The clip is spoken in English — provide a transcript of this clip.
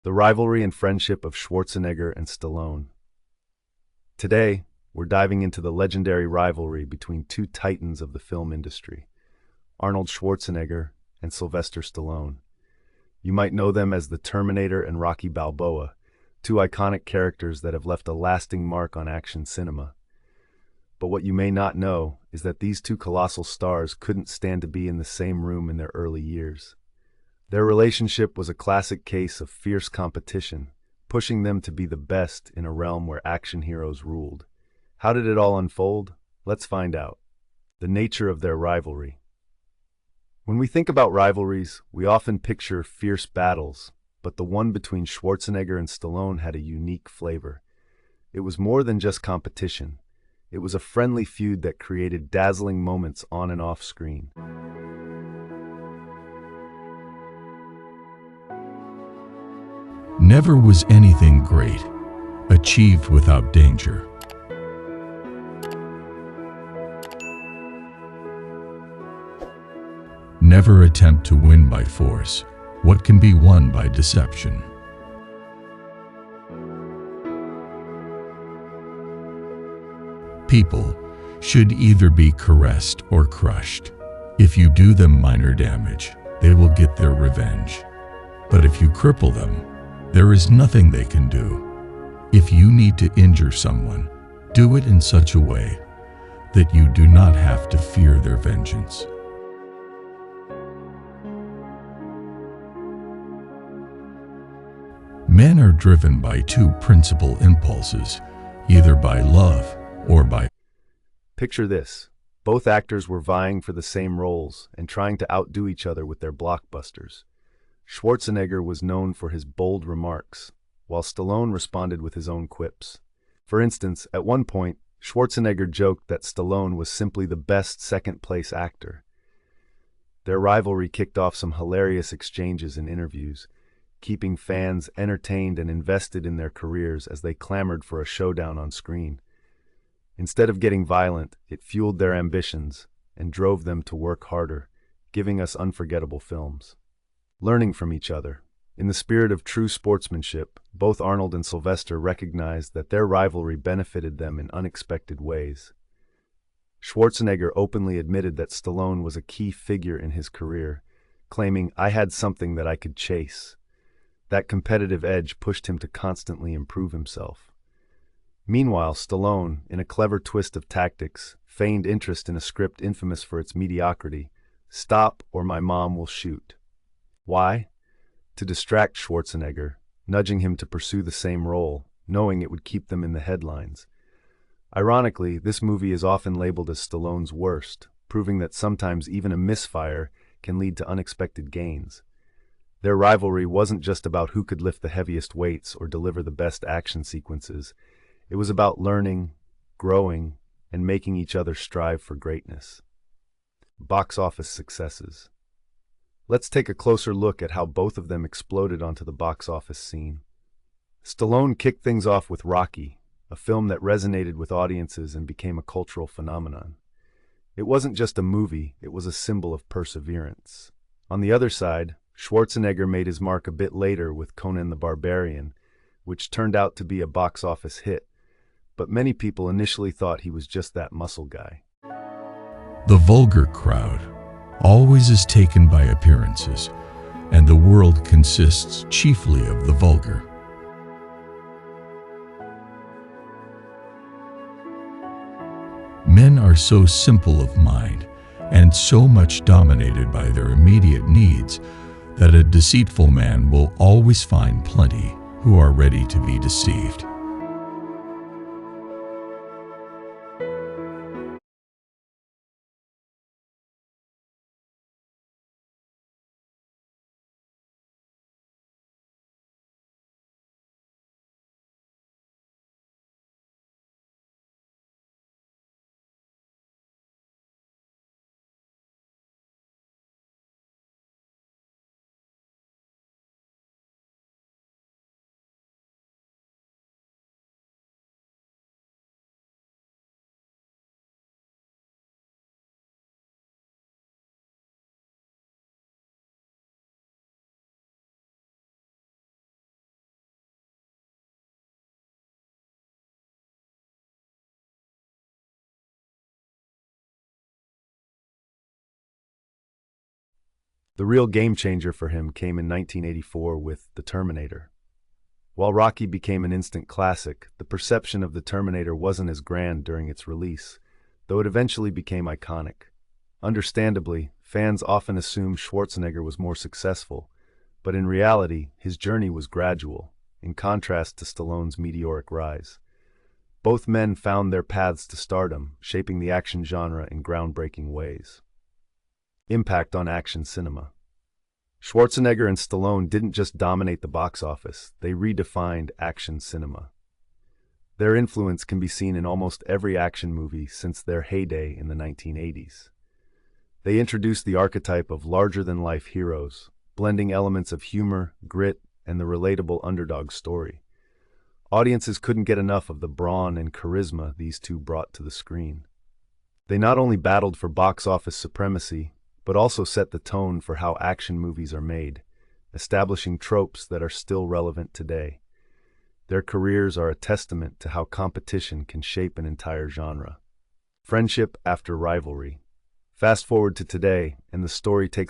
The rivalry and friendship of Schwarzenegger and Stallone. Today, we're diving into the legendary rivalry between two titans of the film industry, Arnold Schwarzenegger and Sylvester Stallone. You might know them as the Terminator and Rocky Balboa, two iconic characters that have left a lasting mark on action cinema. But what you may not know is that these two colossal stars couldn't stand to be in the same room in their early years. Their relationship was a classic case of fierce competition, pushing them to be the best in a realm where action heroes ruled. How did it all unfold? Let's find out. The nature of their rivalry. When we think about rivalries, we often picture fierce battles, but the one between Schwarzenegger and Stallone had a unique flavor. It was more than just competition. It was a friendly feud that created dazzling moments on and off screen. Never was anything great achieved without danger. Never attempt to win by force what can be won by deception. People should either be caressed or crushed. If you do them minor damage, they will get their revenge. But if you cripple them, there is nothing they can do. If you need to injure someone, do it in such a way that you do not have to fear their vengeance. Men are driven by two principal impulses, either by love or by. Picture this. Both actors were vying for the same roles and trying to outdo each other with their blockbusters. Schwarzenegger was known for his bold remarks, while Stallone responded with his own quips. For instance, at one point, Schwarzenegger joked that Stallone was simply the best second-place actor. Their rivalry kicked off some hilarious exchanges in interviews, keeping fans entertained and invested in their careers as they clamored for a showdown on screen. Instead of getting violent, it fueled their ambitions and drove them to work harder, giving us unforgettable films. Learning from each other. In the spirit of true sportsmanship, both Arnold and Sylvester recognized that their rivalry benefited them in unexpected ways. Schwarzenegger openly admitted that Stallone was a key figure in his career, claiming, "I had something that I could chase." That competitive edge pushed him to constantly improve himself. Meanwhile, Stallone, in a clever twist of tactics, feigned interest in a script infamous for its mediocrity, "Stop or my mom will shoot." Why? To distract Schwarzenegger, nudging him to pursue the same role, knowing it would keep them in the headlines. Ironically, this movie is often labeled as Stallone's worst, proving that sometimes even a misfire can lead to unexpected gains. Their rivalry wasn't just about who could lift the heaviest weights or deliver the best action sequences. It was about learning, growing, and making each other strive for greatness. Box office successes. Let's take a closer look at how both of them exploded onto the box office scene. Stallone kicked things off with Rocky, a film that resonated with audiences and became a cultural phenomenon. It wasn't just a movie, it was a symbol of perseverance. On the other side, Schwarzenegger made his mark a bit later with Conan the Barbarian, which turned out to be a box office hit, but many people initially thought he was just that muscle guy. The vulgar crowd always is taken by appearances, and the world consists chiefly of the vulgar. Men are so simple of mind and so much dominated by their immediate needs that a deceitful man will always find plenty who are ready to be deceived. The real game changer for him came in 1984 with The Terminator. While Rocky became an instant classic, the perception of The Terminator wasn't as grand during its release, though it eventually became iconic. Understandably, fans often assumed Schwarzenegger was more successful, but in reality, his journey was gradual, in contrast to Stallone's meteoric rise. Both men found their paths to stardom, shaping the action genre in groundbreaking ways. Impact on action cinema. Schwarzenegger and Stallone didn't just dominate the box office, they redefined action cinema. Their influence can be seen in almost every action movie since their heyday in the 1980s. They introduced the archetype of larger-than-life heroes, blending elements of humor, grit, and the relatable underdog story. Audiences couldn't get enough of the brawn and charisma these two brought to the screen. They not only battled for box office supremacy, but also set the tone for how action movies are made, establishing tropes that are still relevant today. Their careers are a testament to how competition can shape an entire genre. Friendship after rivalry. Fast forward to today, and the story takes